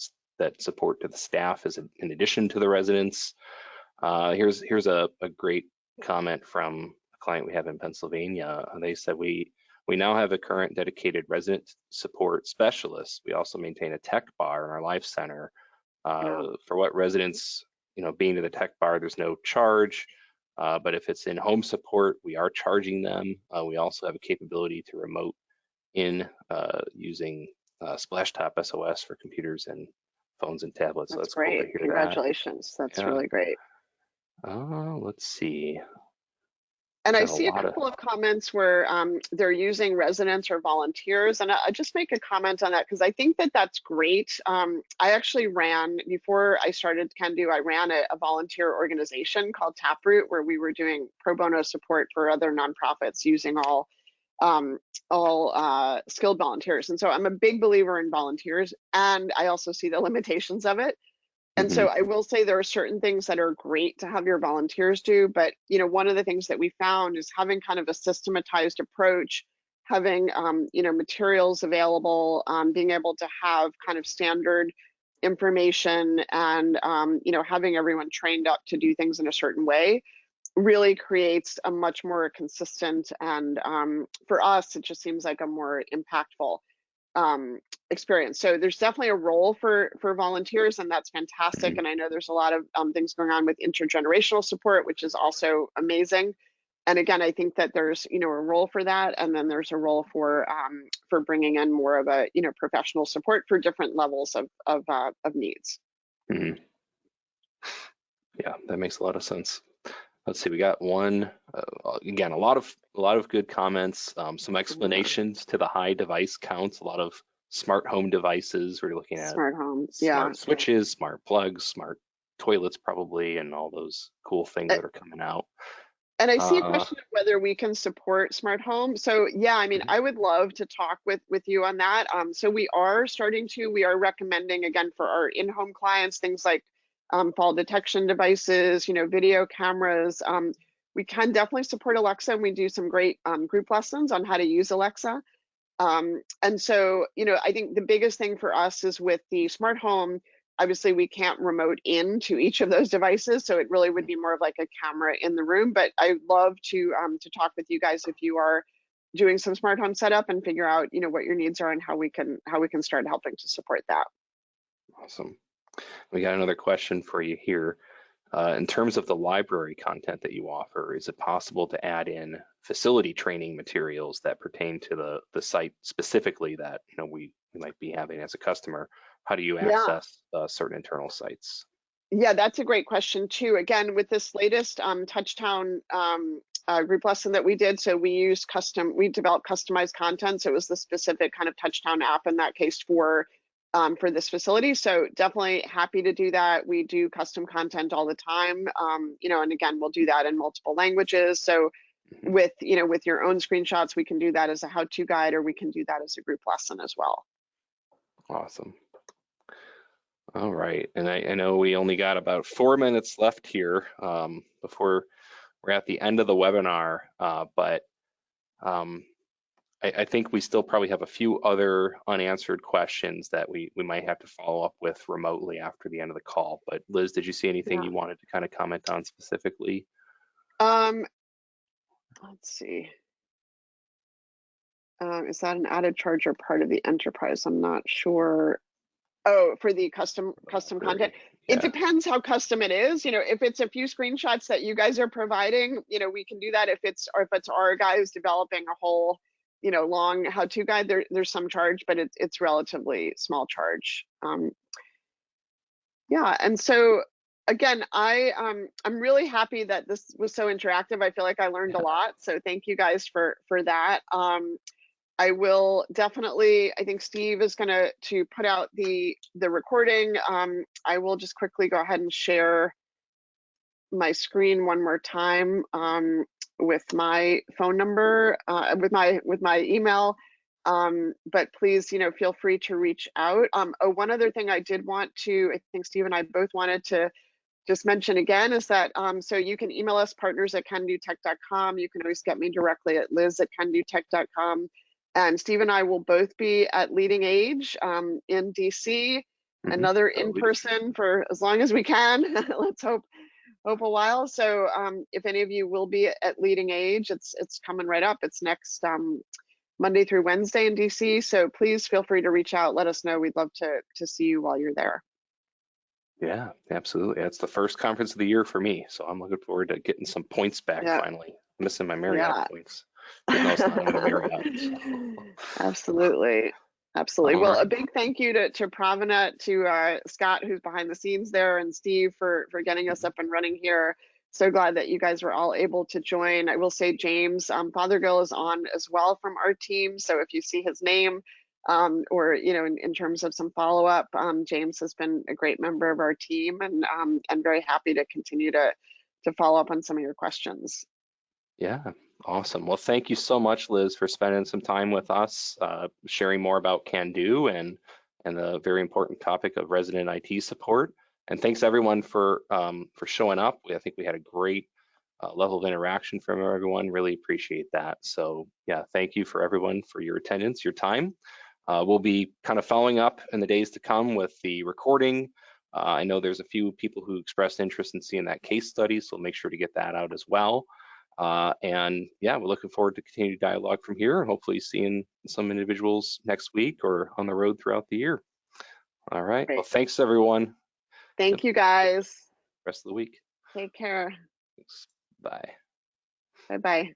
support to the staff is in addition to the residents. Here's a great comment from a client we have in Pennsylvania. They said we now have a current dedicated resident support specialist. We also maintain a tech bar in our life center. For what residents, being to the tech bar, there's no charge. But if it's in home support, we are charging them. We also have a capability to remote in using Splashtop SOS for computers and phones and tablets. That's so that's great. Cool to hear. Congratulations. That's really great. Let's see. And I see a couple of comments where they're using residents or volunteers, and I just make a comment on that because I think that that's great. I actually before I started Candoo, I ran a volunteer organization called Taproot, where we were doing pro bono support for other nonprofits using all skilled volunteers. And so I'm a big believer in volunteers, and I also see the limitations of it. And so I will say there are certain things that are great to have your volunteers do, but one of the things that we found is having kind of a systematized approach, having materials available, being able to have kind of standard information, and having everyone trained up to do things in a certain way really creates a much more consistent, and for us it just seems like a more impactful experience. So there's definitely a role for volunteers, and that's fantastic. And I know there's a lot of things going on with intergenerational support, which is also amazing. And again, I think that there's a role for that, and then there's a role for bringing in more of a professional support for different levels of needs. Mm-hmm. Yeah, that makes a lot of sense. Let's see, we got one, again, a lot of good comments, some explanations to the high device counts, a lot of smart home devices. We're looking at Smart homes, smart switches, smart plugs, smart toilets probably, and all those cool things that are coming out. And I see a question of whether we can support smart home. So yeah, I mean, I would love to talk with you on that. So we are recommending, again, for our in-home clients, things like fall detection devices, video cameras. We can definitely support Alexa, and we do some great group lessons on how to use Alexa. And so, I think the biggest thing for us is with the smart home, obviously we can't remote into each of those devices, so it really would be more of like a camera in the room. But I'd love to talk with you guys if you are doing some smart home setup, and figure out what your needs are and how we can start helping to support that. Awesome. We got another question for you here. In terms of the library content that you offer, is it possible to add in facility training materials that pertain to the site specifically that we might be having as a customer? How do you access certain internal sites? Yeah, that's a great question too. Again, with this latest Touchtown group lesson that we did, so we developed customized content. So it was the specific kind of Touchtown app in that case for this facility. So definitely happy to do that. We do custom content all the time, and again, we'll do that in multiple languages. So with your own screenshots, we can do that as a how-to guide, or we can do that as a group lesson as well. Awesome. All right, and I know we only got about 4 minutes left here before we're at the end of the webinar, but I think we still probably have a few other unanswered questions that we might have to follow up with remotely after the end of the call. But Liz, did you see anything you wanted to kind of comment on specifically? Let's see. Is that an added charge or part of the enterprise? I'm not sure. Oh, for the custom content. Yeah. It depends how custom it is. If it's a few screenshots that you guys are providing, we can do that. If it's our guys developing a whole long how-to guide, there's some charge, but it's relatively small charge. Yeah, and so again, I'm really happy that this was so interactive. I feel like I learned a lot, so thank you guys for that. I will definitely, I think Steve is going to put out the recording. I will just quickly go ahead and share my screen one more time with my phone number, with my email. But please, feel free to reach out. Oh, one other thing I did want to, I think Steve and I both wanted to just mention again, is that so you can email us, partners@candootech.com. You can always get me directly at liz@candootech.com. And Steve and I will both be at Leading Age in DC, another in-person for as long as we can. Let's hope a while. So if any of you will be at Leading Age, it's coming right up. It's next Monday through Wednesday in DC. So please feel free to reach out. Let us know. We'd love to see you while you're there. Yeah, absolutely. That's the first conference of the year for me. So I'm looking forward to getting some points back finally. I'm missing my Marriott points. Absolutely. Well, a big thank you to ProviNET, to Scott, who's behind the scenes there, and Steve for getting us up and running here. So glad that you guys were all able to join. I will say James Fothergill is on as well from our team. So if you see his name, or in terms of some follow-up, James has been a great member of our team, and I'm very happy to continue to follow up on some of your questions. Yeah, awesome. Well, thank you so much, Liz, for spending some time with us, sharing more about Candoo and the very important topic of resident IT support. And thanks everyone for showing up. I think we had a great level of interaction from everyone. Really appreciate that. So yeah, thank you for everyone for your attendance, your time. We'll be kind of following up in the days to come with the recording. I know there's a few people who expressed interest in seeing that case study, so we'll make sure to get that out as well. And yeah, we're looking forward to continued dialogue from here, and hopefully seeing some individuals next week or on the road throughout the year. All right. Well, Great. thanks everyone. Thank you guys. Rest of the week. Take care. Thanks. Bye. Bye-bye.